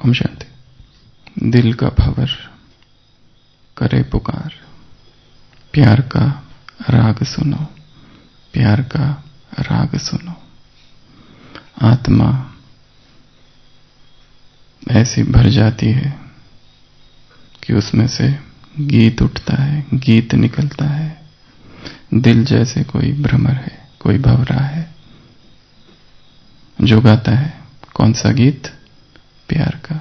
ओम शांति। दिल का भंवर करे पुकार, प्यार का राग सुनो, प्यार का राग सुनो। आत्मा ऐसी भर जाती है कि उसमें से गीत उठता है, गीत निकलता है। दिल जैसे कोई भ्रमर है, कोई भंवरा है जो गाता है कौन सा गीत? प्यार का।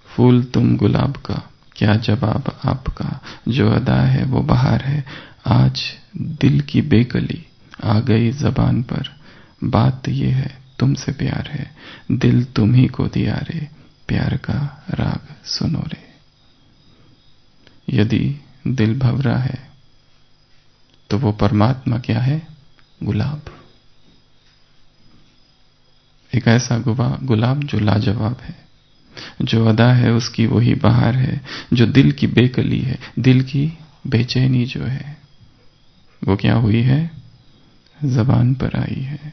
फूल तुम गुलाब का, क्या जवाब आपका, जो अदा है वो बहार है। आज दिल की बेकली आ गई ज़बान पर, बात ये है तुमसे प्यार है। दिल तुम ही को दिया रे, प्यार का राग सुनो रे। यदि दिल भंवरा है तो वो परमात्मा क्या है? गुलाब। एक ऐसा गुलाब जो लाजवाब है, जो अदा है उसकी वही बहार है, जो दिल की बेकली है, दिल की बेचैनी जो है वो क्या हुई है? ज़बान पर आई है।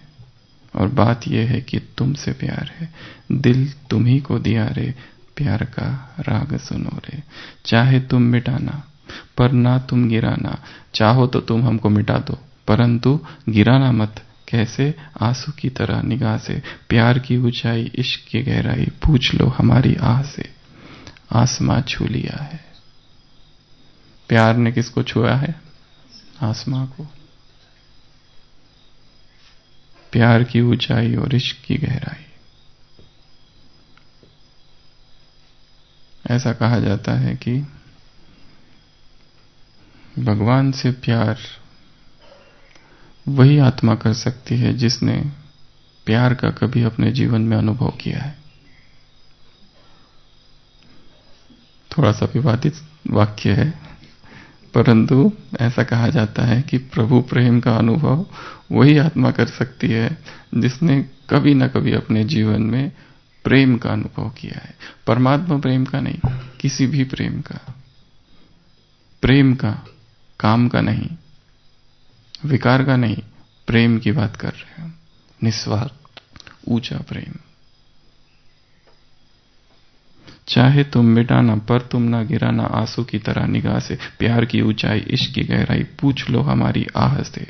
और बात यह है कि तुमसे प्यार है, दिल तुम ही को दिया रे, प्यार का राग सुनो रे। चाहे तुम मिटाना पर ना तुम गिराना, चाहो तो तुम हमको मिटा दो परंतु गिराना मत। कैसे? आंसू की तरह निगाह से, प्यार की ऊंचाई, इश्क की गहराई पूछ लो हमारी आह से। आसमां छू लिया है। प्यार ने किसको छुआ है? आसमां को। प्यार की ऊंचाई और इश्क की गहराई। ऐसा कहा जाता है कि भगवान से प्यार वही आत्मा कर सकती है जिसने प्यार का कभी अपने जीवन में अनुभव किया है। थोड़ा सा विवादित वाक्य है, परंतु ऐसा कहा जाता है कि प्रभु प्रेम का अनुभव वही आत्मा कर सकती है जिसने कभी न कभी अपने जीवन में प्रेम का अनुभव किया है। परमात्मा प्रेम का नहीं, किसी भी प्रेम का। प्रेम का, काम का नहीं, विकार का नहीं, प्रेम की बात कर रहे हैं। निस्वार्थ ऊंचा प्रेम। चाहे तुम मिटाना पर तुम ना गिराना, आंसू की तरह निगाह से, प्यार की ऊंचाई, इश्क की गहराई पूछ लो हमारी आह से।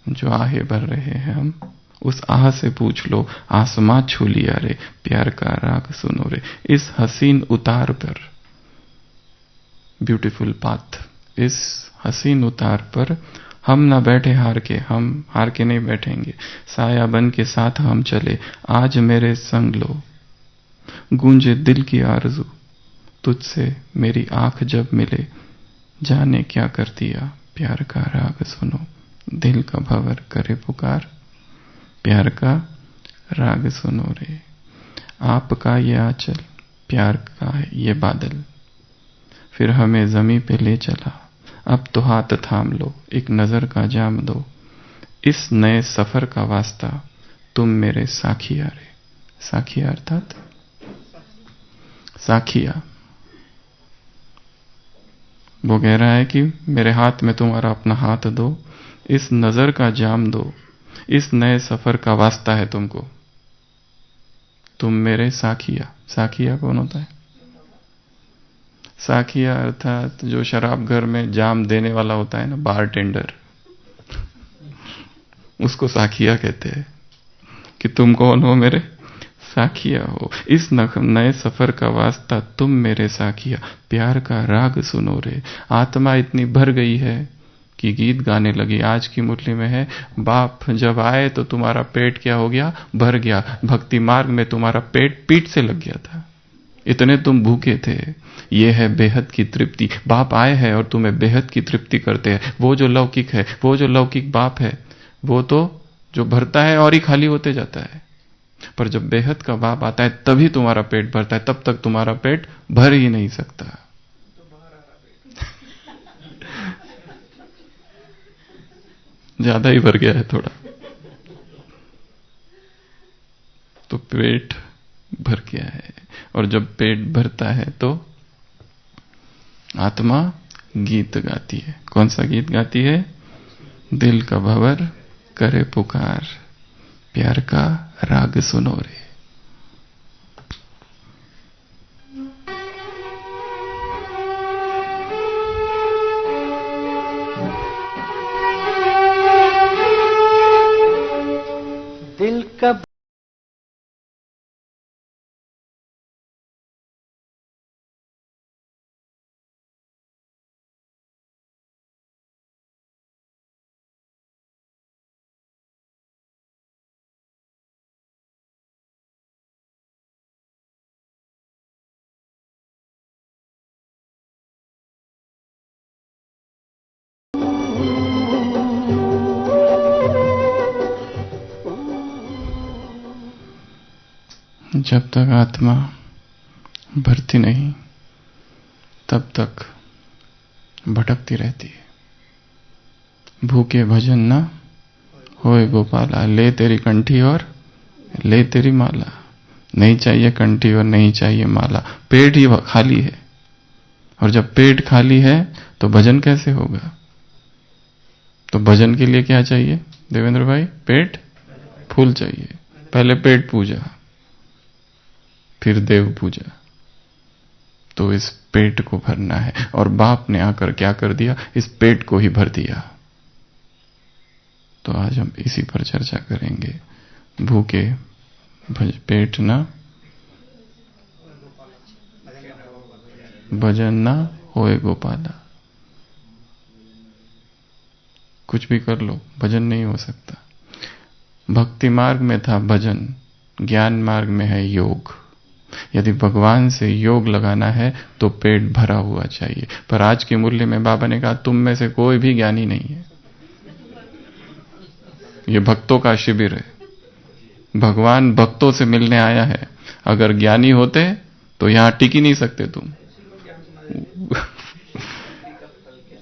जो आहे भर रहे हैं हम, उस आह से पूछ लो। आसमां छू लिया रे, प्यार का राग सुनो रे। इस हसीन उतार पर, ब्यूटीफुल पाथ, इस हसीन उतार पर हम ना बैठे हार के, हम हार के नहीं बैठेंगे। साया बन के साथ हम चले, आज मेरे संग लो। गूंजे दिल की आरज़ू, तुझसे मेरी आंख जब मिले, जाने क्या कर दिया, प्यार का राग सुनो। दिल का भंवर करे पुकार, प्यार का राग सुनो रे। आपका ये आंचल, प्यार का है ये बादल, फिर हमें जमी पे ले चला। अब तो हाथ थाम लो, एक नजर का जाम दो। इस नए सफर का वास्ता तुम मेरे साखिया रे। साखिया अर्थात साखिया। वो कह रहा है कि मेरे हाथ में तुम्हारा अपना हाथ दो, इस नजर का जाम दो, इस नए सफर का वास्ता है तुमको। तुम मेरे साखिया। साखिया कौन होता है? साखिया अर्थात जो शराब घर में जाम देने वाला होता है ना, बार टेंडर, उसको साखिया कहते हैं। कि तुम कौन हो? मेरे साखिया हो। इस नए सफर का वास्ता तुम मेरे साखिया, प्यार का राग सुनो रे। आत्मा इतनी भर गई है कि गीत गाने लगी। आज की मुरली में है, बाप जब आए तो तुम्हारा पेट क्या हो गया? भर गया। भक्ति मार्ग में तुम्हारा पेट पीठ से लग गया था, इतने तुम भूखे थे। ये है बेहद की तृप्ति। बाप आए हैं और तुम्हें बेहद की तृप्ति करते हैं। वो जो लौकिक है, वो जो लौकिक बाप है, वो तो जो भरता है और ही खाली होते जाता है। पर जब बेहद का बाप आता है तभी तुम्हारा पेट भरता है, तब तक तुम्हारा पेट भर ही नहीं सकता। ज्यादा ही भर गया है थोड़ा, तो पेट भर गया है। और जब पेट भरता है तो आत्मा गीत गाती है। कौन सा गीत गाती है? दिल का भंवर करे पुकार, प्यार का राग सुनो रे। जब तक आत्मा भरती नहीं तब तक भटकती रहती है। भूखे भजन ना होए गोपाला, ले तेरी कंठी और ले तेरी माला। नहीं चाहिए कंठी और नहीं चाहिए माला, पेट ही खाली है। और जब पेट खाली है तो भजन कैसे होगा? तो भजन के लिए क्या चाहिए देवेंद्र भाई? पेट फूल चाहिए। पहले पेट पूजा, फिर देव पूजा। तो इस पेट को भरना है, और बाप ने आकर क्या कर दिया? इस पेट को ही भर दिया। तो आज हम इसी पर चर्चा करेंगे। भूखे पेट ना भजन ना होए गोपाला। कुछ भी कर लो, भजन नहीं हो सकता। भक्ति मार्ग में था भजन, ज्ञान मार्ग में है योग। यदि भगवान से योग लगाना है तो पेट भरा हुआ चाहिए। पर आज के मूल्य में बाबा ने कहा तुम में से कोई भी ज्ञानी नहीं है। ये भक्तों का शिविर है। भगवान भक्तों से मिलने आया है। अगर ज्ञानी होते तो यहां टिक ही नहीं सकते तुम।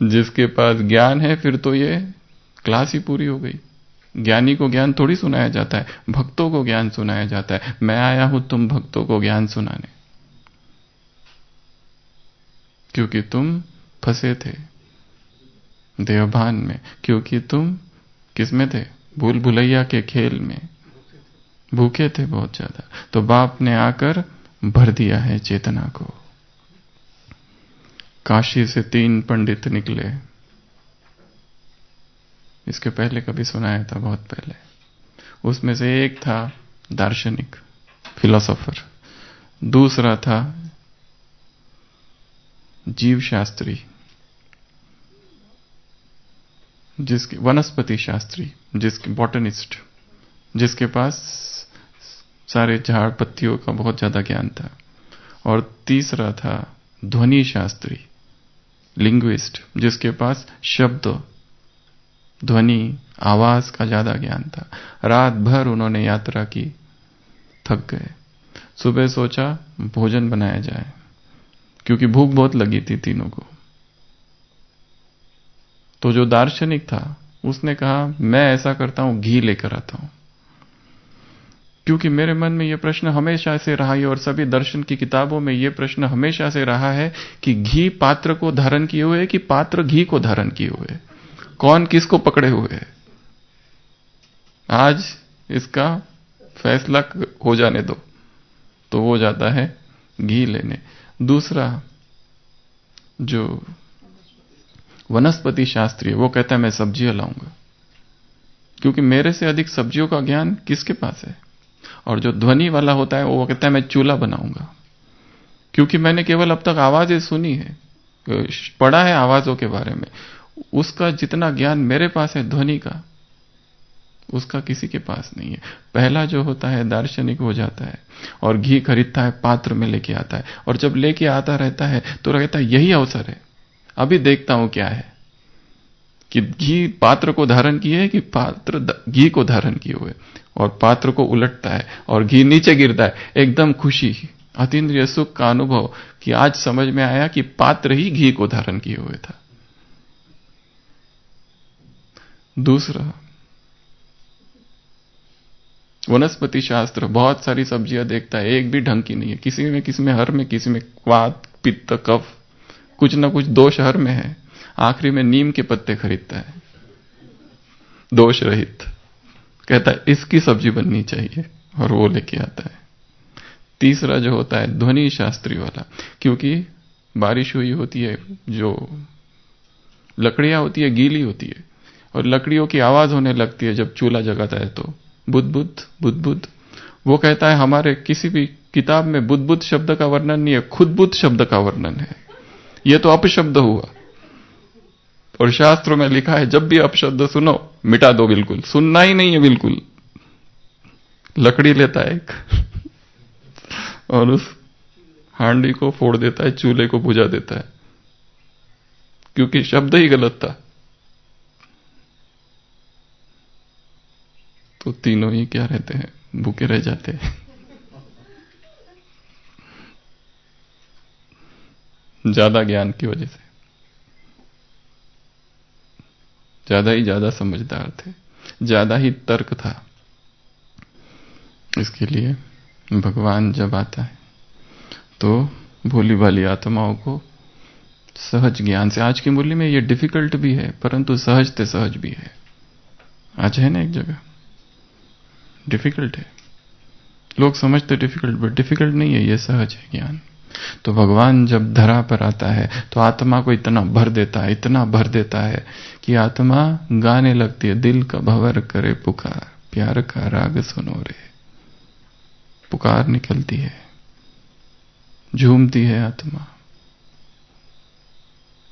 जिसके पास ज्ञान है फिर तो ये क्लास ही पूरी हो गई। ज्ञानी को ज्ञान थोड़ी सुनाया जाता है, भक्तों को ज्ञान सुनाया जाता है। मैं आया हूं तुम भक्तों को ज्ञान सुनाने, क्योंकि तुम फंसे थे देवभान में, क्योंकि तुम किसमें थे? भूल भुलैया के खेल में भूखे थे बहुत ज्यादा। तो बाप ने आकर भर दिया है चेतना को। काशी से 3 पंडित निकले। इसके पहले कभी सुनाया था, बहुत पहले। उसमें से एक था दार्शनिक, फिलोसोफर। दूसरा था जीव शास्त्री, जिसके वनस्पति शास्त्री, जिसके बॉटनिस्ट, जिसके पास सारे झाड़ पत्तियों का बहुत ज्यादा ज्ञान था। और तीसरा था ध्वनि शास्त्री, लिंग्विस्ट, जिसके पास शब्द, ध्वनि, आवाज का ज्यादा ज्ञान था। रात भर उन्होंने यात्रा की, थक गए। सुबह सोचा भोजन बनाया जाए, क्योंकि भूख बहुत लगी थी तीनों को। तो जो दार्शनिक था उसने कहा मैं ऐसा करता हूं, घी लेकर आता हूं, क्योंकि मेरे मन में यह प्रश्न हमेशा से रहा है और सभी दर्शन की किताबों में यह प्रश्न हमेशा से रहा है कि घी पात्र को धारण किए हुए कि पात्र घी को धारण किए हुए, कौन किसको पकड़े हुए है। आज इसका फैसला हो जाने दो। तो वो जाता है घी लेने। दूसरा जो वनस्पति शास्त्री है वो कहता है मैं सब्जियां लाऊंगा, क्योंकि मेरे से अधिक सब्जियों का ज्ञान किसके पास है। और जो ध्वनि वाला होता है वो कहता है मैं चूल्हा बनाऊंगा, क्योंकि मैंने केवल अब तक आवाजें सुनी है, पढ़ा है आवाजों के बारे में। उसका जितना ज्ञान मेरे पास है ध्वनि का, उसका किसी के पास नहीं है। पहला जो होता है दार्शनिक हो जाता है और घी खरीदता है, पात्र में लेके आता है, और जब लेके आता रहता है तो कहता है यही अवसर है, अभी देखता हूं क्या है, कि घी पात्र को धारण किए है कि पात्र घी को धारण किए हुए। और पात्र को उलटता है और घी नीचे गिरता है। एकदम खुशी, अतीन्द्रिय सुख का अनुभव कि आज समझ में आया कि पात्र ही घी को धारण किए हुए था। दूसरा वनस्पति शास्त्र बहुत सारी सब्जियां देखता है, एक भी ढंग की नहीं है, किसी में हर में, किसी में वात पित्त कफ, कुछ ना कुछ दोष हर में है। आखिरी में नीम के पत्ते खरीदता है दोष रहित, कहता है इसकी सब्जी बननी चाहिए, और वो लेके आता है। तीसरा जो होता है ध्वनि शास्त्री वाला, क्योंकि बारिश हुई होती है, जो लकड़ियां होती है गीली होती है, और लकड़ियों की आवाज होने लगती है जब चूल्हा जगाता है तो बुद्ध बुद्ध बुद्ध बुद्ध। वो कहता है हमारे किसी भी किताब में बुद्ध बुद्ध शब्द का वर्णन नहीं है, खुद बुद्ध शब्द का वर्णन है। यह तो अपशब्द हुआ, और शास्त्रों में लिखा है जब भी अपशब्द सुनो मिटा दो, बिल्कुल सुनना ही नहीं है बिल्कुल। लकड़ी लेता है एक और उस हांडी को फोड़ देता है, चूल्हे को बुझा देता है, क्योंकि शब्द ही गलत था। तो तीनों ही क्या रहते हैं, भूखे रह जाते हैं। ज्यादा ज्ञान की वजह से, ज्यादा समझदार थे, ज्यादा ही तर्क था। इसके लिए भगवान जब आता है तो भोली भाली आत्माओं को सहज ज्ञान से, आज की मूल्य में ये डिफिकल्ट भी है परंतु सहज ते सहज भी है। आज है ना एक जगह डिफिकल्ट है, लोग समझते डिफिकल्ट, बट डिफिकल्ट नहीं है, ये सहज है ज्ञान। तो भगवान जब धरा पर आता है तो आत्मा को इतना भर देता है, इतना भर देता है कि आत्मा गाने लगती है, दिल का भंवर करे पुकार, प्यार का राग सुनो रे। पुकार निकलती है, झूमती है आत्मा,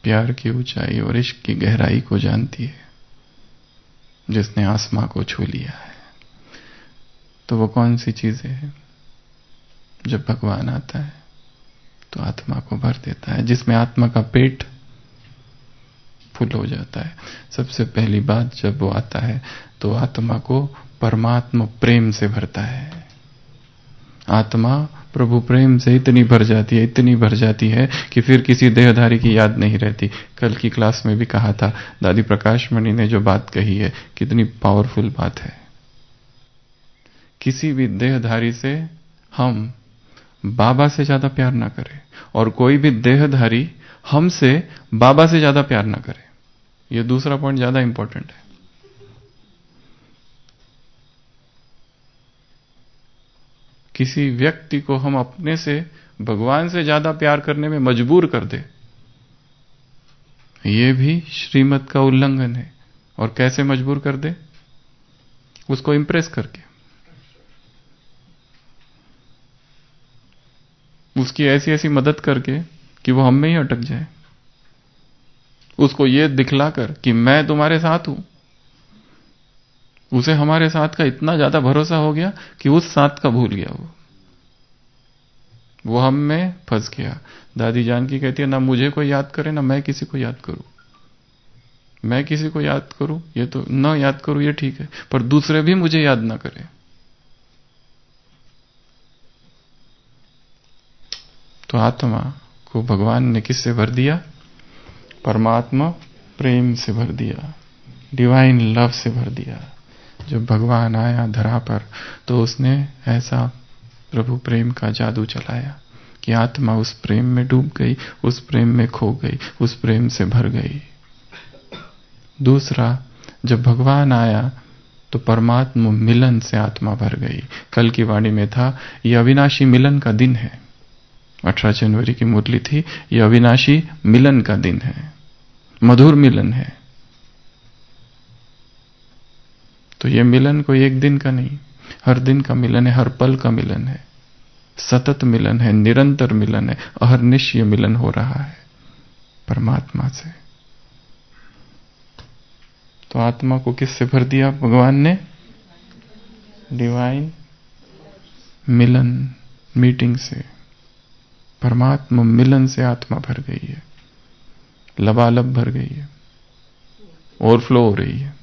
प्यार की ऊंचाई और इश्क की गहराई को जानती है, जिसने आसमां को छू लिया है। तो वो कौन सी चीजें हैं? जब भगवान आता है तो आत्मा को भर देता है, जिसमें आत्मा का पेट फुल हो जाता है। सबसे पहली बात, जब वो आता है तो आत्मा को परमात्मा प्रेम से भरता है। आत्मा प्रभु प्रेम से इतनी भर जाती है, इतनी भर जाती है कि फिर किसी देहधारी की याद नहीं रहती। कल की क्लास में भी कहा था, दादी प्रकाश मणि ने जो बात कही है कितनी पावरफुल बात है। किसी भी देहधारी से हम बाबा से ज्यादा प्यार ना करें और कोई भी देहधारी हमसे बाबा से ज्यादा प्यार ना करे। यह दूसरा पॉइंट ज्यादा इंपॉर्टेंट है। किसी व्यक्ति को हम अपने से भगवान से ज्यादा प्यार करने में मजबूर कर दे, यह भी श्रीमत का उल्लंघन है। और कैसे मजबूर कर दे? उसको इंप्रेस करके, उसकी ऐसी ऐसी मदद करके कि वो हम में ही अटक जाए, उसको ये दिखलाकर कि मैं तुम्हारे साथ हूं। उसे हमारे साथ का इतना ज्यादा भरोसा हो गया कि उस साथ का भूल गया, वो हम में फंस गया। दादी जानकी कहती है, ना मुझे कोई याद करे ना मैं किसी को याद करूं। मैं किसी को याद करूं ये तो न याद करूं ये ठीक है, पर दूसरे भी मुझे याद ना करें। तो आत्मा को भगवान ने किससे भर दिया? परमात्मा प्रेम से भर दिया, डिवाइन लव से भर दिया। जब भगवान आया धरा पर तो उसने ऐसा प्रभु प्रेम का जादू चलाया कि आत्मा उस प्रेम में डूब गई, उस प्रेम में खो गई, उस प्रेम से भर गई। दूसरा, जब भगवान आया तो परमात्मा मिलन से आत्मा भर गई। कल की वाणी में था, यह अविनाशी मिलन का दिन है। 18 जनवरी की मुरली थी, यह अविनाशी मिलन का दिन है, मधुर मिलन है। तो यह मिलन कोई एक दिन का नहीं, हर दिन का मिलन है, हर पल का मिलन है, सतत मिलन है, निरंतर मिलन है, अहर्निशय मिलन हो रहा है परमात्मा से। तो आत्मा को किससे भर दिया भगवान ने? डिवाइन मिलन, मीटिंग से, परमात्मा मिलन से आत्मा भर गई है, लबालब भर गई है, ओवरफ्लो हो रही है।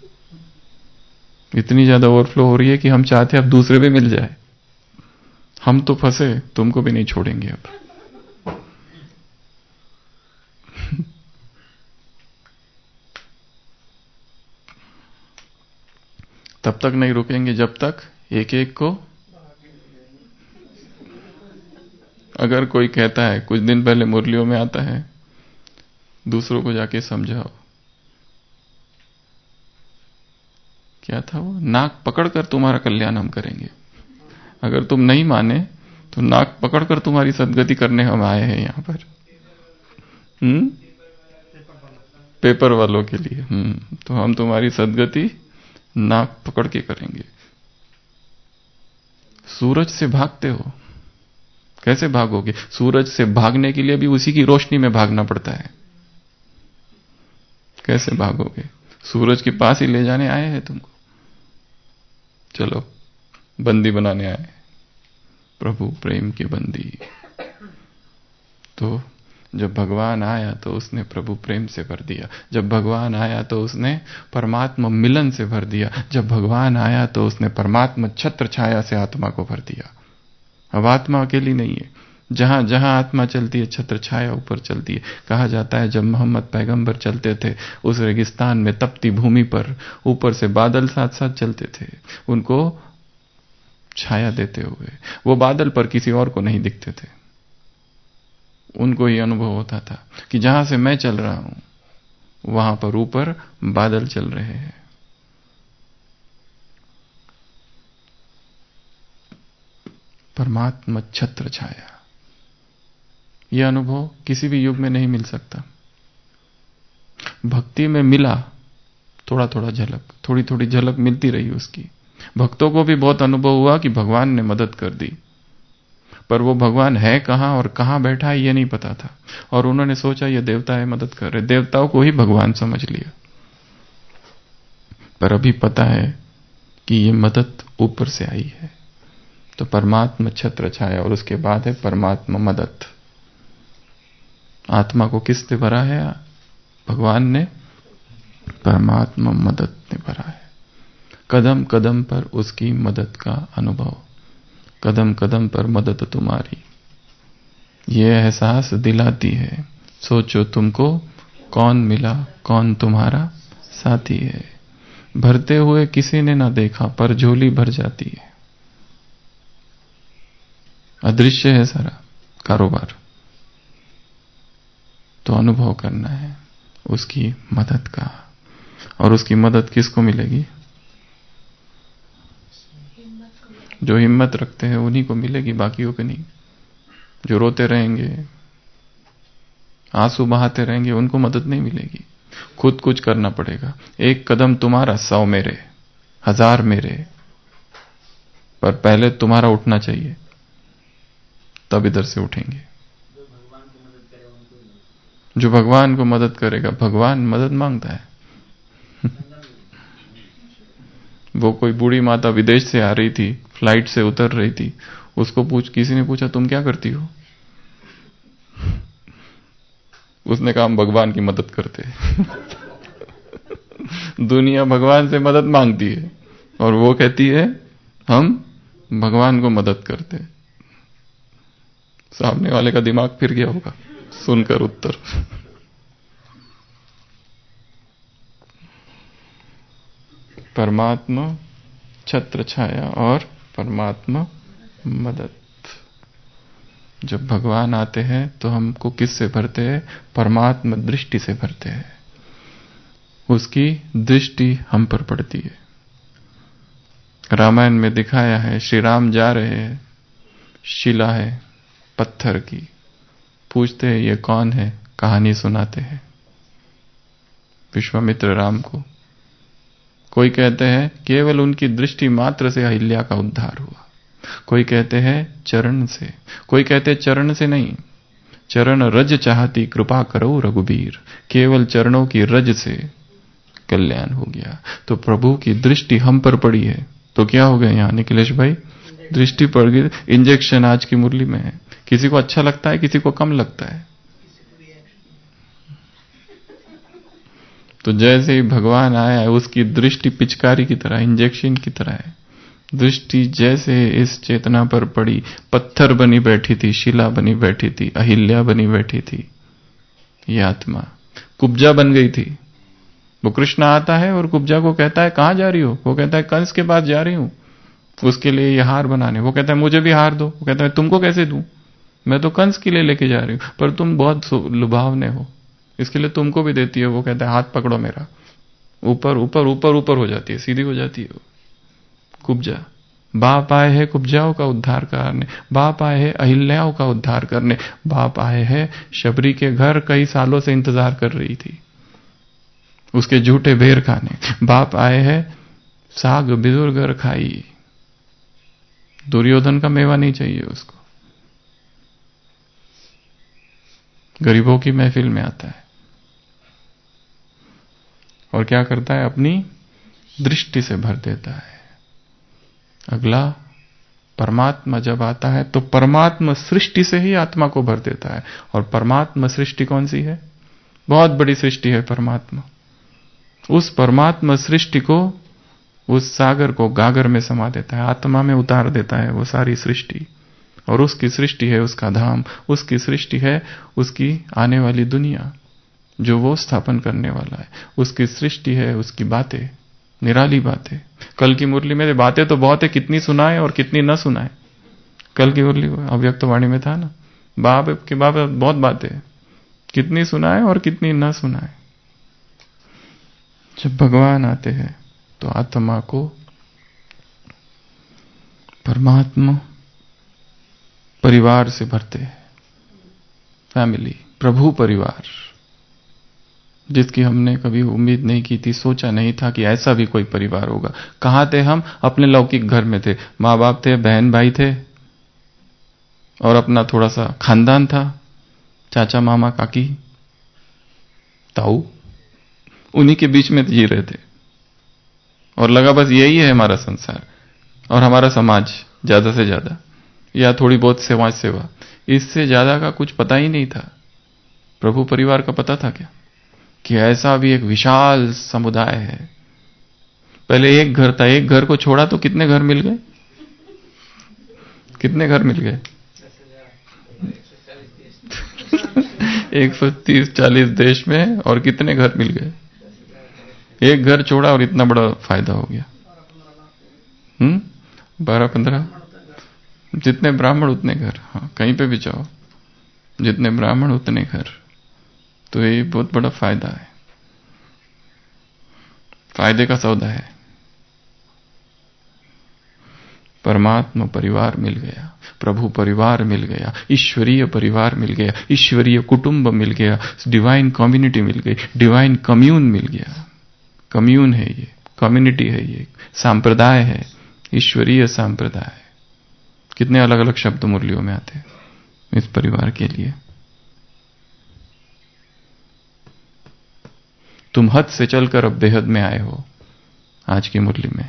इतनी ज्यादा ओवरफ्लो हो रही है कि हम चाहते हैं अब दूसरे भी मिल जाए। हम तो फंसे, तुमको भी नहीं छोड़ेंगे अब। तब तक नहीं रुकेंगे जब तक एक एक को, अगर कोई कहता है, कुछ दिन पहले मुरलियों में आता है, दूसरों को जाके समझाओ, क्या था वो, नाक पकड़कर तुम्हारा कल्याण हम करेंगे। अगर तुम नहीं माने तो नाक पकड़कर तुम्हारी सदगति करने हम आए हैं यहां पर। पेपर वालों के लिए। तो हम तुम्हारी सदगति नाक पकड़ के करेंगे। सूरज से भागते हो, कैसे भागोगे? सूरज से भागने के लिए भी उसी की रोशनी में भागना पड़ता है। कैसे भागोगे? सूरज के पास ही ले जाने आए हैं तुमको, चलो बंदी बनाने आए, प्रभु प्रेम के बंदी। तो जब भगवान आया तो उसने प्रभु प्रेम से भर दिया। जब भगवान आया तो उसने परमात्मा मिलन से भर दिया। जब भगवान आया तो उसने परमात्मा छत्र छाया से आत्मा को भर दिया। अब आत्मा अकेली नहीं है, जहां जहां आत्मा चलती है छत्र छाया ऊपर चलती है। कहा जाता है जब मोहम्मद पैगंबर चलते थे उस रेगिस्तान में तपती भूमि पर, ऊपर से बादल साथ साथ चलते थे उनको छाया देते हुए। वो बादल पर किसी और को नहीं दिखते थे, उनको ये अनुभव होता था कि जहां से मैं चल रहा हूं वहां पर ऊपर बादल चल रहे हैं। परमात्मा छत्र छाया, यह अनुभव किसी भी युग में नहीं मिल सकता। भक्ति में मिला थोड़ा थोड़ा झलक, थोड़ी थोड़ी झलक मिलती रही उसकी। भक्तों को भी बहुत अनुभव हुआ कि भगवान ने मदद कर दी, पर वो भगवान है कहां और कहां बैठा है ये नहीं पता था, और उन्होंने सोचा ये देवता है मदद कर रहे, देवताओं को ही भगवान समझ लिया। पर अभी पता है कि ये मदद ऊपर से आई है। तो परमात्मा छत्र छाया और उसके बाद है परमात्मा मदद। आत्मा को किसने भरा है? भगवान ने परमात्मा मदद ने भरा है। कदम कदम पर उसकी मदद का अनुभव, कदम कदम पर मदद तुम्हारी, ये एहसास दिलाती है। सोचो तुमको कौन मिला, कौन तुम्हारा साथी है। भरते हुए किसी ने ना देखा पर झोली भर जाती है। अदृश्य है सारा कारोबार, तो अनुभव करना है उसकी मदद का। और उसकी मदद किसको मिलेगी? जो हिम्मत रखते हैं उन्हीं को मिलेगी, बाकियों को नहीं। जो रोते रहेंगे, आंसू बहाते रहेंगे, उनको मदद नहीं मिलेगी। खुद कुछ करना पड़ेगा। एक कदम तुम्हारा, 100 मेरे, 1000 मेरे, पर पहले तुम्हारा उठना चाहिए, तब इधर से उठेंगे। जो भगवान को मदद करेगा, भगवान मदद मांगता है। वो कोई बूढ़ी माता विदेश से आ रही थी, फ्लाइट से उतर रही थी, उसको किसी ने पूछा तुम क्या करती हो? उसने कहा हम भगवान की मदद करते हैं। दुनिया भगवान से मदद मांगती है और वो कहती है हम भगवान को मदद करते हैं। सामने वाले का दिमाग फिर गया होगा सुनकर उत्तर। परमात्मा छत्र छाया और परमात्मा मदद। जब भगवान आते हैं तो हमको किससे भरते हैं? परमात्मा दृष्टि से भरते हैं। उसकी दृष्टि हम पर पड़ती है। रामायण में दिखाया है, श्री राम जा रहे हैं, शिला है पत्थर की, पूछते हैं ये कौन है, कहानी सुनाते हैं विश्वामित्र राम को। कोई कहते हैं केवल उनकी दृष्टि मात्र से अहिल्या का उद्धार हुआ, कोई कहते हैं चरण से, कोई कहते हैं चरण से नहीं, चरण रज चाहती कृपा करो रघुबीर, केवल चरणों की रज से कल्याण हो गया। तो प्रभु की दृष्टि हम पर पड़ी है, तो क्या हो गया यहाँ निखिलेश भाई? दृष्टि पड़ गई। इंजेक्शन आज की मुरली में है, किसी को अच्छा लगता है, किसी को कम लगता है। तो जैसे ही भगवान आया है उसकी दृष्टि पिचकारी की तरह, इंजेक्शन की तरह है। दृष्टि जैसे इस चेतना पर पड़ी, पत्थर बनी बैठी थी, शिला बनी बैठी थी, अहिल्या बनी बैठी थी, ये आत्मा कुब्जा बन गई थी। वो कृष्ण आता है और कुब्जा को कहता है कहां जा रही हो? वो कहता है कंस के पास जा रही हूं, उसके लिए ये हार बनाने। वो कहता है मुझे भी हार दो। वो कहता है तुमको कैसे दूं, मैं तो कंस के लिए लेके जा रही हूं, पर तुम बहुत लुभावने हो, इसके लिए तुमको भी देती है। वो कहता है हाथ पकड़ो मेरा। ऊपर ऊपर ऊपर ऊपर हो जाती है, सीधी हो जाती है कुब्जा। बाप आए हैं कुब्जाओं का उद्धार करने, बाप आए हैं अहिल्याओं का उद्धार करने, बाप आए हैं शबरी के घर कई सालों से इंतजार कर रही थी उसके झूठे बेर खाने, बाप आए हैं साग बिजुर्गर खाई। दुर्योधन का मेवा नहीं चाहिए उसको, गरीबों की महफिल में आता है और क्या करता है? अपनी दृष्टि से भर देता है। अगला, परमात्मा जब आता है तो परमात्मा सृष्टि से ही आत्मा को भर देता है। और परमात्मा सृष्टि कौन सी है? बहुत बड़ी सृष्टि है परमात्मा। उस परमात्मा सृष्टि को, उस सागर को गागर में समा देता है, आत्मा में उतार देता है वो सारी सृष्टि। और उसकी सृष्टि है उसका धाम, उसकी सृष्टि है उसकी आने वाली दुनिया जो वो स्थापन करने वाला है, उसकी सृष्टि है उसकी बातें, निराली बातें। कल की मुरली में बातें तो बहुत है, कितनी सुनाए और कितनी न सुनाए। कल की मुरली अव्यक्तवाणी में था ना, बाप के बाप बहुत बातें, कितनी सुनाए और कितनी न सुनाए। जब भगवान आते हैं तो आत्मा को परमात्मा परिवार से भरते हैं, फैमिली, प्रभु परिवार, जिसकी हमने कभी उम्मीद नहीं की थी, सोचा नहीं था कि ऐसा भी कोई परिवार होगा। कहां थे हम? अपने लौकिक घर में थे, माँ बाप थे, बहन भाई थे और अपना थोड़ा सा खानदान था, चाचा मामा काकी ताऊ, उन्हीं के बीच में जी रहे थे और लगा बस यही है हमारा संसार और हमारा समाज, ज्यादा से ज्यादा या थोड़ी बहुत सेवा, इससे ज्यादा का कुछ पता ही नहीं था। प्रभु परिवार का पता था क्या कि ऐसा भी एक विशाल समुदाय है। पहले एक घर था, एक घर को छोड़ा तो कितने घर मिल गए? कितने घर मिल गए? 130-140 देश में, और कितने घर मिल गए? एक घर छोड़ा और इतना बड़ा फायदा हो गया। 12-15, जितने ब्राह्मण उतने घर। हाँ, कहीं पे भी जाओ, जितने ब्राह्मण उतने घर। तो ये बहुत बड़ा फायदा है, फायदे का सौदा है। परमात्मा परिवार मिल गया, प्रभु परिवार मिल गया, ईश्वरीय परिवार मिल गया, ईश्वरीय कुटुंब मिल गया, डिवाइन कम्युनिटी मिल गई, डिवाइन कम्यून मिल गया। कम्यून है ये, कम्युनिटी है ये, सांप्रदाय है, ईश्वरीय सांप्रदाय। कितने अलग अलग शब्द मुरलियों में आते हैं इस परिवार के लिए। तुम हद से चलकर अब बेहद में आए हो आज की मुरली में।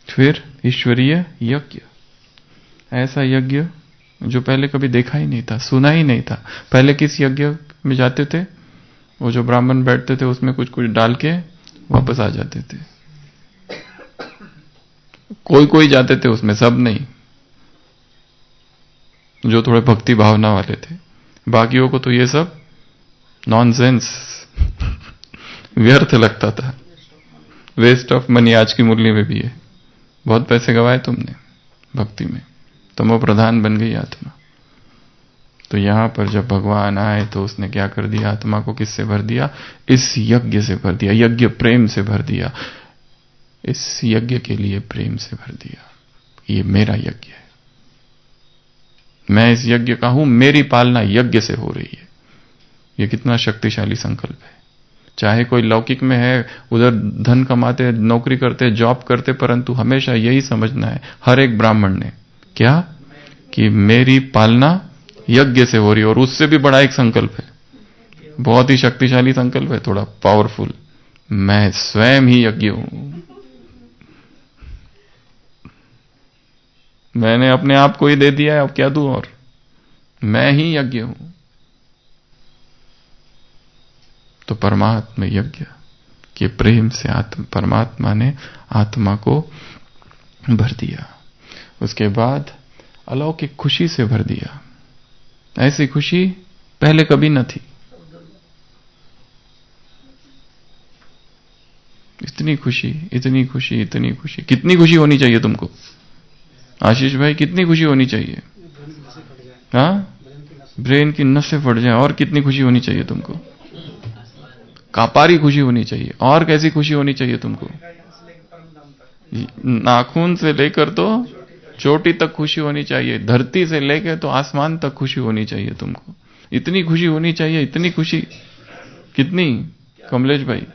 फिर ईश्वरीय यज्ञ, ऐसा यज्ञ जो पहले कभी देखा ही नहीं था, सुना ही नहीं था। पहले किस यज्ञ में जाते थे? वो जो ब्राह्मण बैठते थे उसमें कुछ कुछ डाल के वापस आ जाते थे। कोई कोई जाते थे उसमें, सब नहीं, जो थोड़े भक्ति भावना वाले थे। बाकियों को तो ये सब नॉनसेंस, व्यर्थ लगता था, वेस्ट ऑफ मनी। आज की मुरली में भी है, बहुत पैसे गवाए तुमने भक्ति में, तमो प्रधान बन गई आत्मा। तो यहां पर जब भगवान आए तो उसने क्या कर दिया? आत्मा को किससे भर दिया? इस यज्ञ से भर दिया, यज्ञ प्रेम से भर दिया, इस यज्ञ के लिए प्रेम से भर दिया। ये मेरा यज्ञ है, मैं इस यज्ञ का हूं, मेरी पालना यज्ञ से हो रही है। ये कितना शक्तिशाली संकल्प है। चाहे कोई लौकिक में है, उधर धन कमाते, नौकरी करते, जॉब करते, परंतु हमेशा यही समझना है हर एक ब्राह्मण ने, क्या कि मेरी पालना यज्ञ से हो रही है। और उससे भी बड़ा एक संकल्प है, बहुत ही शक्तिशाली संकल्प है, थोड़ा पावरफुल, मैं स्वयं ही यज्ञ हूं। मैंने अपने आप को ही दे दिया है, अब क्या दूं? और मैं ही यज्ञ हूं। तो परमात्मा यज्ञ के प्रेम से परमात्मा ने आत्मा को भर दिया। उसके बाद अलौकिक खुशी से भर दिया। ऐसी खुशी पहले कभी न थी। इतनी खुशी, इतनी खुशी, इतनी खुशी। कितनी खुशी होनी चाहिए तुमको आशीष भाई? कितनी खुशी होनी चाहिए? हाँ, ब्रेन की नसें फट जाए। और कितनी खुशी होनी चाहिए तुमको? कापारी खुशी होनी चाहिए। और कैसी खुशी होनी चाहिए तुमको? नाखून से लेकर तो चोटी तक खुशी होनी चाहिए, धरती से लेकर तो आसमान तक खुशी होनी चाहिए तुमको। इतनी खुशी होनी चाहिए, इतनी खुशी। कितनी कमलेश भाई?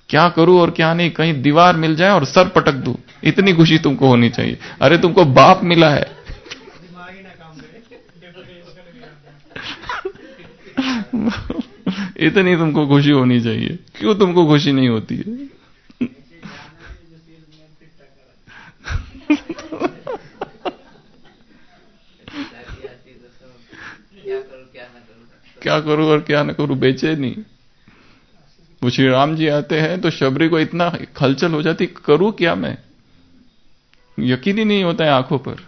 क्या करूं और क्या नहीं, कहीं दीवार मिल जाए और सर पटक दूं, इतनी खुशी तुमको होनी चाहिए। अरे तुमको बाप मिला है, इतनी तुमको खुशी होनी चाहिए। क्यों तुमको खुशी नहीं होती है? क्या करूं और क्या न करूं, बेचैनी। वो श्री राम जी आते हैं तो शबरी को इतना हलचल हो जाती, करूं क्या मैं? यकीन ही नहीं होता है आंखों पर।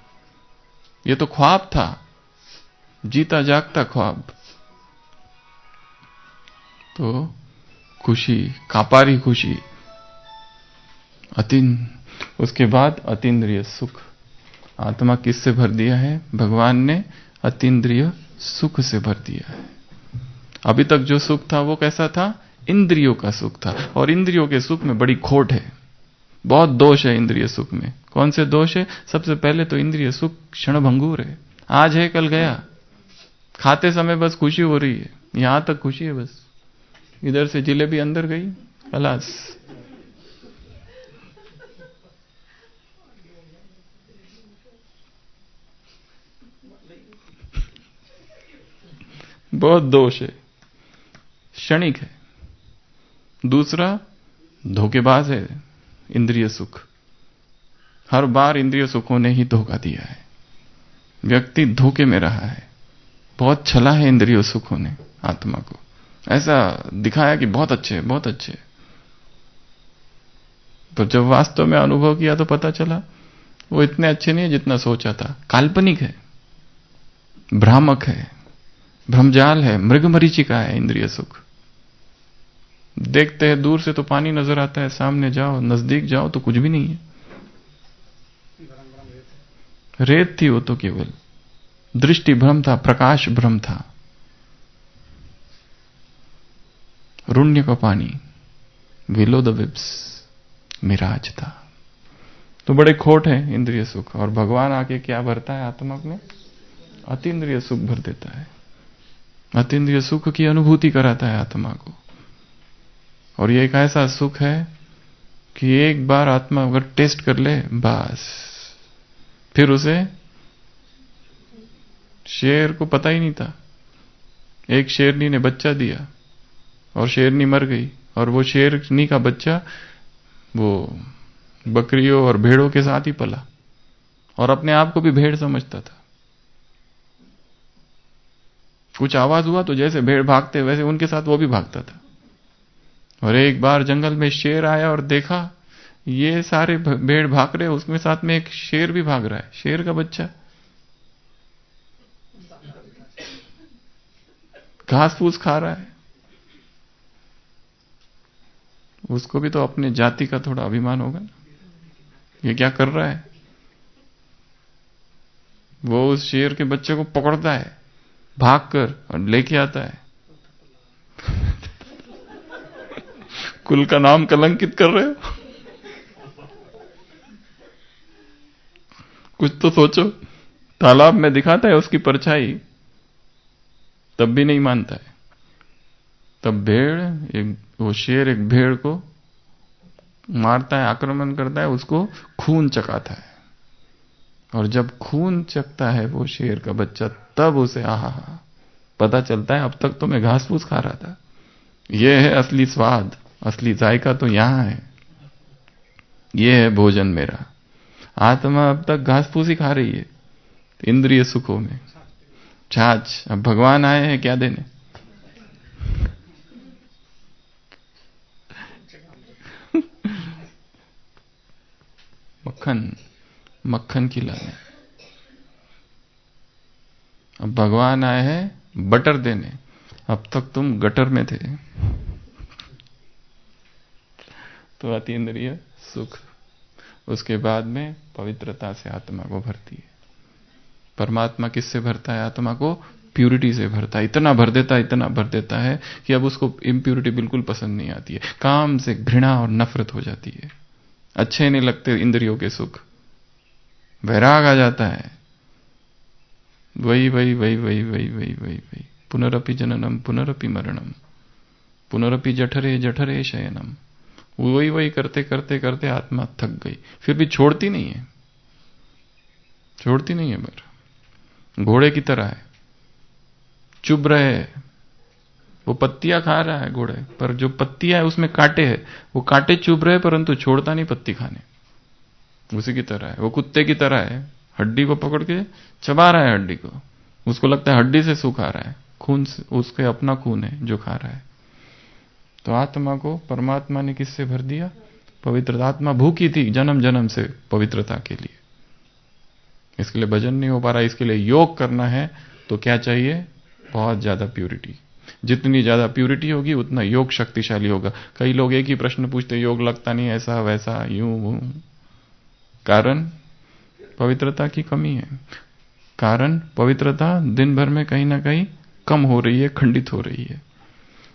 ये तो ख्वाब था, जीता जागता ख्वाब। तो खुशी, कापारी खुशी, उसके बाद अतीन्द्रिय सुख। आत्मा किससे भर दिया है? भगवान ने अतीन्द्रिय सुख से भर दिया है। अभी तक जो सुख था वो कैसा था? इंद्रियों का सुख था, और इंद्रियों के सुख में बड़ी खोट है, बहुत दोष है इंद्रिय सुख में। कौन से दोष है? सबसे पहले तो इंद्रिय सुख क्षणभंगुर है, आज है कल गया। खाते समय बस खुशी हो रही है, यहां तक खुशी है बस, इधर से जिलेबी अंदर गई, खलास। बहुत दोष है, क्षणिक है। दूसरा, धोखेबाज है इंद्रिय सुख। हर बार इंद्रिय सुखों ने ही धोखा दिया है, व्यक्ति धोखे में रहा है, बहुत छला है इंद्रिय सुखों ने आत्मा को। ऐसा दिखाया कि बहुत अच्छे, बहुत अच्छे, तो जब वास्तव में अनुभव किया तो पता चला वो इतने अच्छे नहीं है जितना सोचा था। काल्पनिक है, भ्रामक है, भ्रमजाल है, मृगमरीचिका है इंद्रिय सुख। देखते हैं दूर से तो पानी नजर आता है, सामने जाओ, नजदीक जाओ तो कुछ भी नहीं है, रेत थी वो तो, केवल दृष्टि भ्रम था, प्रकाश भ्रम था, रुण्य का पानी, विलो द विप्स, मिराज था। तो बड़े खोट है इंद्रिय सुख। और भगवान आके क्या भरता है आत्मा में? अतीन्द्रिय सुख भर देता है, अतीन्द्रिय सुख की अनुभूति कराता है आत्मा को। और ये एक ऐसा सुख है कि एक बार आत्मा अगर टेस्ट कर ले, बस फिर उसे, शेर को पता ही नहीं था, एक शेरनी ने बच्चा दिया और शेरनी मर गई, और वो शेरनी का बच्चा वो बकरियों और भेड़ों के साथ ही पला, और अपने आप को भी भेड़ समझता था। कुछ आवाज हुआ तो जैसे भेड़ भागते वैसे उनके साथ वो भी भागता था। और एक बार जंगल में शेर आया और देखा ये सारे भेड़ भाग रहे, उसमें साथ में एक शेर भी भाग रहा है, शेर का बच्चा घास फूस खा रहा है। उसको भी तो अपने जाति का थोड़ा अभिमान होगा ना, ये क्या कर रहा है। वो उस शेर के बच्चे को पकड़ता है भागकर और लेके आता है। कुल का नाम कलंकित कर रहे हो, कुछ तो सोचो। तालाब में दिखाता है उसकी परछाई, तब भी नहीं मानता है। तब वो शेर एक भेड़ को मारता है, आक्रमण करता है, उसको खून चकाता है। और जब खून चकता है वो शेर का बच्चा, तब उसे आहा पता चलता है अब तक तो मैं घास फूस खा रहा था, ये है असली स्वाद, असली जायका तो यहां है, ये है भोजन मेरा। आत्मा अब तक घास फूस ही खा रही है इंद्रिय सुखों में, छाछ। अब भगवान आए हैं क्या देने? मक्खन खिलाने। अब भगवान आए हैं बटर देने, अब तक तुम गटर में थे। तो अतीन्द्रिय सुख, उसके बाद में पवित्रता से आत्मा को भरती है। परमात्मा किससे भरता है आत्मा को? प्यूरिटी से भरता है। इतना भर देता है, इतना भर देता है कि अब उसको इम्प्यूरिटी बिल्कुल पसंद नहीं आती है, काम से घृणा और नफरत हो जाती है, अच्छे नहीं लगते इंद्रियों के सुख, वैराग आ जाता है। वही वही वही वही वही वही वही वही पुनरपि जननम पुनरपि मरणम पुनरपि जठरे जठरे शयनम। वही वही करते करते करते आत्मा थक गई, फिर भी छोड़ती नहीं है, छोड़ती नहीं है। पर घोड़े की तरह है, चुभ रहे, वो पत्तियां खा रहा है घोड़े, पर जो पत्तियां है उसमें कांटे है, वो कांटे चुभ रहे परंतु छोड़ता नहीं पत्ती खाने। उसी की तरह है, वो कुत्ते की तरह है, हड्डी को पकड़ के चबा रहा है हड्डी को, उसको लगता है हड्डी से सुख आ रहा है, खून से, उसके अपना खून है जो खा रहा है। तो आत्मा को परमात्मा ने किससे भर दिया? पवित्रता। आत्मा भूखी थी जन्म जन्म से पवित्रता के लिए, इसके लिए भजन नहीं हो पा रहा, इसके लिए योग करना है तो क्या चाहिए? बहुत ज्यादा प्यूरिटी। जितनी ज्यादा प्यूरिटी होगी उतना योग शक्तिशाली होगा। कई लोग एक ही प्रश्न पूछते, योग लगता नहीं, ऐसा वैसा यूं वो। कारण पवित्रता की कमी है। कारण पवित्रता दिन भर में कहीं ना कहीं कम हो रही है, खंडित हो रही है।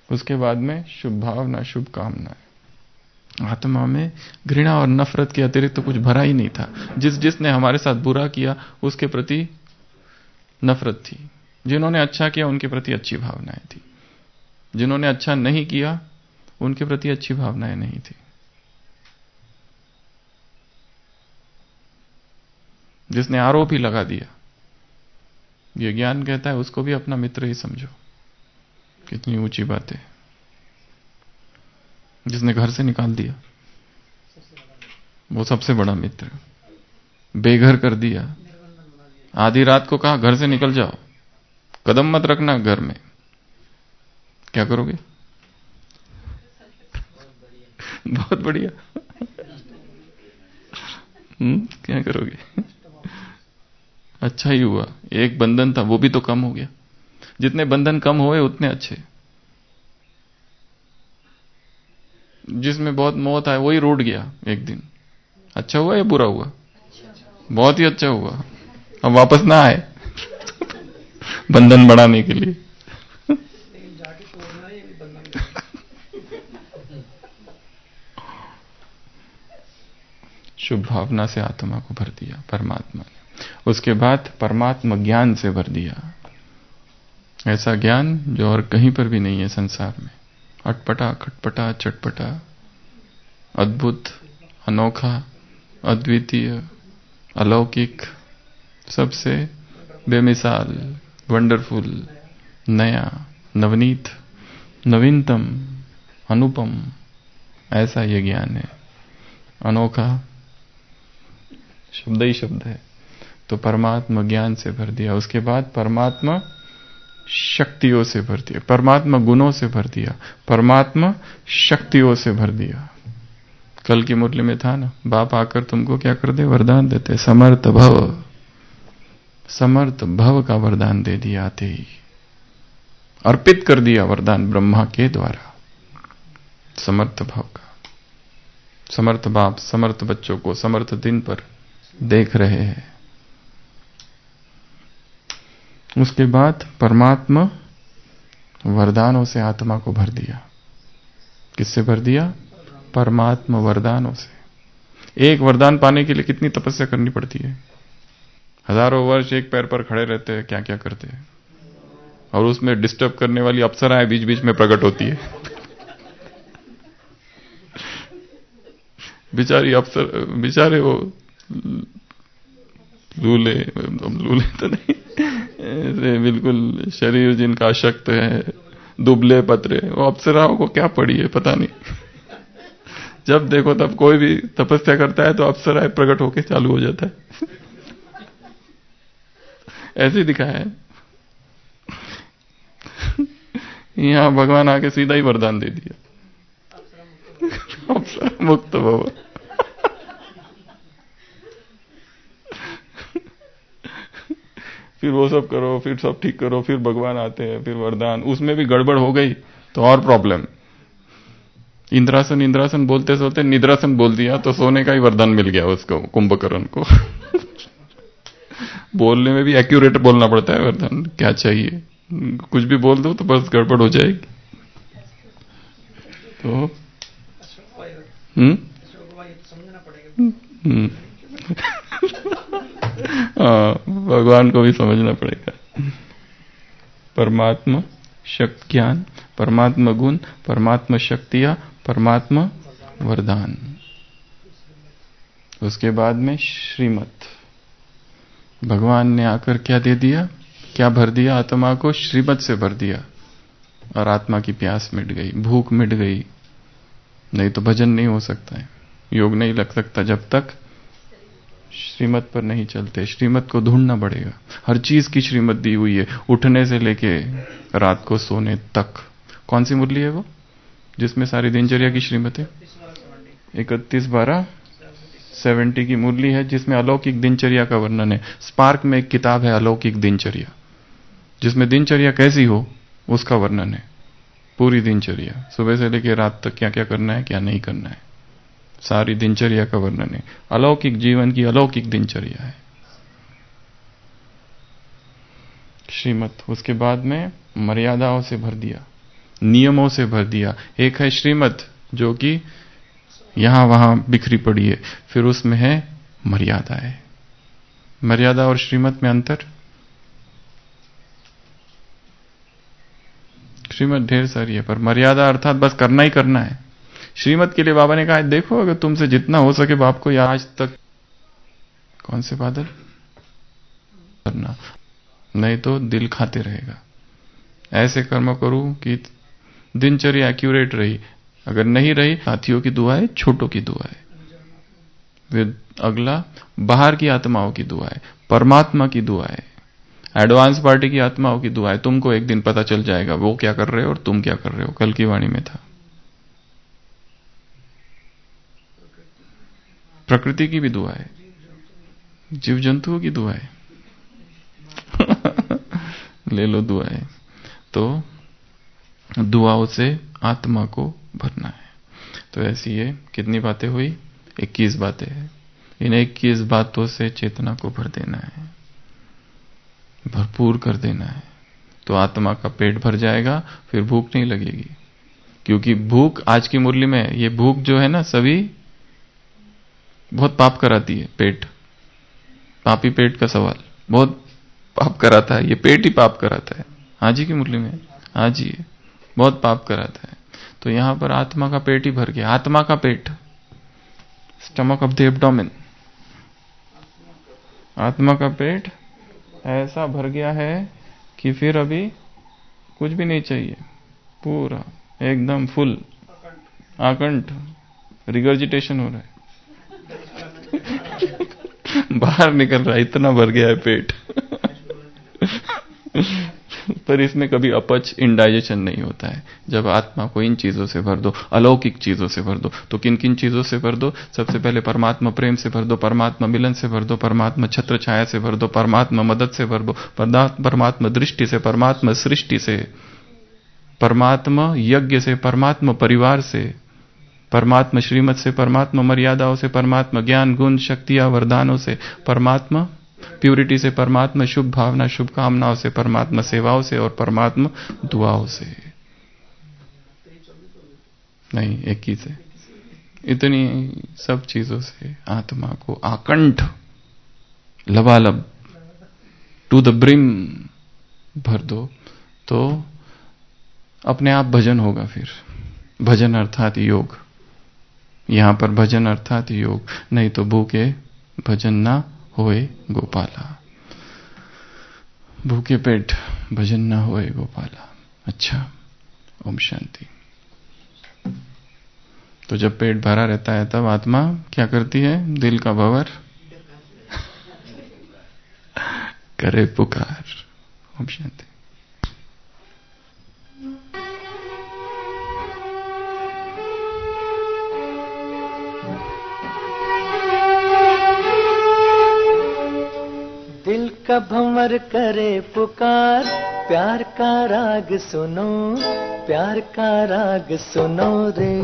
उसके बाद में शुभ भावना, शुभ कामना। आत्मा में घृणा और नफरत के अतिरिक्त तो कुछ भरा ही नहीं था। जिसने हमारे साथ बुरा किया उसके प्रति नफरत थी, जिन्होंने अच्छा किया उनके प्रति अच्छी भावनाएं थी, जिन्होंने अच्छा नहीं किया उनके प्रति अच्छी भावनाएं नहीं थी। जिसने आरोप ही लगा दिया, ये ज्ञान कहता है उसको भी अपना मित्र ही समझो। कितनी ऊंची बात है। जिसने घर से निकाल दिया वो सबसे बड़ा मित्र। बेघर कर दिया, आधी रात को कहा घर से निकल जाओ, कदम मत रखना घर में, क्या करोगे? बहुत बढ़िया। क्या करोगे? अच्छा ही हुआ, एक बंधन था वो भी तो कम हो गया। जितने बंधन कम हुए उतने अच्छे। जिसमें बहुत मोह था वही रूठ गया एक दिन। अच्छा हुआ या बुरा हुआ? बहुत ही अच्छा हुआ। अब वापस ना आए बंधन बढ़ाने के लिए। शुभ भावना से आत्मा को भर दिया परमात्मा ने। उसके बाद परमात्मा ज्ञान से भर दिया, ऐसा ज्ञान जो और कहीं पर भी नहीं है संसार में। अटपटा, खटपटा, चटपटा, अद्भुत, अनोखा, अद्वितीय, अलौकिक, सबसे बेमिसाल, वंडरफुल, नया, नवनीत, नवीनतम, अनुपम, ऐसा ये ज्ञान है। अनोखा शब्द ही शब्द है। तो परमात्मा ज्ञान से भर दिया। उसके बाद परमात्मा शक्तियों से भर दिया, परमात्मा गुणों से भर दिया, परमात्मा शक्तियों से भर दिया। कल की मुरली में था ना, बाप आकर तुमको क्या कर दे? वरदान देते, समर्थ भव। समर्थ भव का वरदान दे दिया आते ही, अर्पित कर दिया वरदान ब्रह्मा के द्वारा। समर्थ भव का। समर्थ बाप समर्थ बच्चों को समर्थ दिन पर देख रहे हैं। उसके बाद परमात्मा वरदानों से आत्मा को भर दिया। किससे भर दिया? परमात्मा वरदानों से। एक वरदान पाने के लिए कितनी तपस्या करनी पड़ती है। हजारों वर्ष एक पैर पर खड़े रहते हैं, क्या क्या करते हैं, और उसमें डिस्टर्ब करने वाली अप्सराएं बीच बीच में प्रकट होती है। बेचारी अप्सर, बेचारे वो लूले तो नहीं, ऐसे बिल्कुल शरीर जिनका अशक्त है, दुबले पतरे, वो अप्सराओं को क्या पड़ी है पता नहीं। जब देखो तब कोई भी तपस्या करता है तो अप्सराएं प्रकट होके चालू हो जाता है। ऐसे ही दिखाया है। यहां भगवान आके सीधा ही वरदान दे दिया, अप्सरा मुक्त भव। फिर वो सब करो, फिर सब ठीक करो, फिर भगवान आते हैं, फिर वरदान। उसमें भी गड़बड़ हो गई तो और प्रॉब्लम। इंद्रासन इंद्रासन बोलते सोते निद्रासन बोल दिया तो सोने का ही वरदान मिल गया उसको, कुंभकर्ण को। बोलने में भी एक्यूरेट बोलना पड़ता है वरदान, क्या चाहिए। कुछ भी बोल दो तो बस गड़बड़ हो जाएगी। तो भगवान को भी समझना पड़ेगा। परमात्मा शक्ति ज्ञान, परमात्मा गुण, परमात्मा शक्तियां, परमात्मा वरदान। उसके बाद में श्रीमत। भगवान ने आकर क्या दे दिया? क्या भर दिया? आत्मा को श्रीमत से भर दिया, और आत्मा की प्यास मिट गई, भूख मिट गई। नहीं तो भजन नहीं हो सकता है, योग नहीं लग सकता जब तक श्रीमत पर नहीं चलते। श्रीमत को ढूंढना पड़ेगा। हर चीज की श्रीमत दी हुई है, उठने से लेके रात को सोने तक। कौन सी मुरली है वो जिसमें सारी दिनचर्या की श्रीमत है? 31/12 70 की मुरली है जिसमें अलौकिक दिनचर्या का वर्णन है। स्पार्क में एक किताब है अलौकिक दिनचर्या, जिसमें दिनचर्या कैसी हो उसका वर्णन है। पूरी दिनचर्या, सुबह से लेकर रात तक क्या क्या करना है, क्या नहीं करना है, सारी दिनचर्या का वर्णन है। अलौकिक जीवन की अलौकिक दिनचर्या है श्रीमत। उसके बाद में मर्यादाओं से भर दिया, नियमों से भर दिया। एक है श्रीमत जो कि यहां वहां बिखरी पड़ी है, फिर उसमें है मर्यादा है। मर्यादा और श्रीमत में अंतर, श्रीमत ढेर सारी है पर मर्यादा अर्थात बस करना ही करना है। श्रीमत के लिए बाबा ने कहा देखो अगर तुमसे जितना हो सके बाप को या आज तक कौन से बादल करना, नहीं तो दिल खाते रहेगा। ऐसे कर्म करूं कि दिनचर्या एक्यूरेट रही, अगर नहीं रही साथियों की दुआ है, छोटों की दुआ है। फिर अगला बाहर की आत्माओं की दुआ है, परमात्मा की दुआ है, एडवांस पार्टी की आत्माओं की दुआ है। तुमको एक दिन पता चल जाएगा वो क्या कर रहे हो और तुम क्या कर रहे हो। कल की वाणी में था। प्रकृति की भी दुआ है, जीव जंतुओं की दुआ है ले लो दुआएं। तो दुआओं से आत्मा को भरना है। तो ऐसी ये कितनी बातें हुई, 21 बातें हैं। इन 21 बातों से चेतना को भर देना है, भरपूर कर देना है, तो आत्मा का पेट भर जाएगा, फिर भूख नहीं लगेगी। क्योंकि भूख आज की मुरली में, ये भूख जो है ना सभी बहुत पाप कराती है। पेट, पापी पेट का सवाल बहुत पाप कराता है, ये पेट ही पाप कराता है। आज ही की मुरली में आज ही बहुत पाप कराता है। तो यहां पर आत्मा का पेट ही भर गया, आत्मा का पेट, स्टमक ऑफ द एब्डोमेन, आत्मा का पेट ऐसा भर गया है कि फिर अभी कुछ भी नहीं चाहिए, पूरा एकदम फुल आकंठ, रिगर्जिटेशन हो रहा है बाहर निकल रहा है, इतना भर गया है पेट पर इसमें कभी अपच, इंडाइजेशन नहीं होता है जब आत्मा को इन चीजों से भर दो, अलौकिक चीजों से भर दो। तो किन किन चीजों से भर दो? सबसे पहले परमात्मा प्रेम से भर दो, परमात्मा मिलन से भर दो, परमात्मा छत्र छाया से भर दो, परमात्मा मदद से भर दो, परमात्मा दृष्टि से, परमात्मा सृष्टि से, परमात्मा यज्ञ से, परमात्मा परिवार से, परमात्मा श्रीमत से, परमात्मा मर्यादाओं से, परमात्मा ज्ञान गुण शक्तियां वरदानों से, परमात्मा प्यूरिटी से, परमात्मा शुभ भावना शुभ कामनाओं से, परमात्मा सेवाओं से और परमात्मा दुआओं से। नहीं, एक ही से, इतनी सब चीजों से आत्मा को आकंठ लबालब टू द ब्रिम भर दो, तो अपने आप भजन होगा। फिर भजन अर्थात योग, यहां पर भजन अर्थात योग, नहीं तो भूखे भजन ना होए गोपाला, भूखे पेट भजन ना होए गोपाला। अच्छा, ओम शांति। तो जब पेट भरा रहता है तब आत्मा क्या करती है? दिल का भंवर करे पुकार। ओम शांति। दिल का भंवर करे पुकार, प्यार का राग सुनो, प्यार का राग सुनो रे।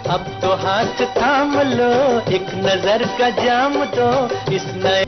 अब तो हाथ थाम लो, एक नजर का जाम दो, इस नए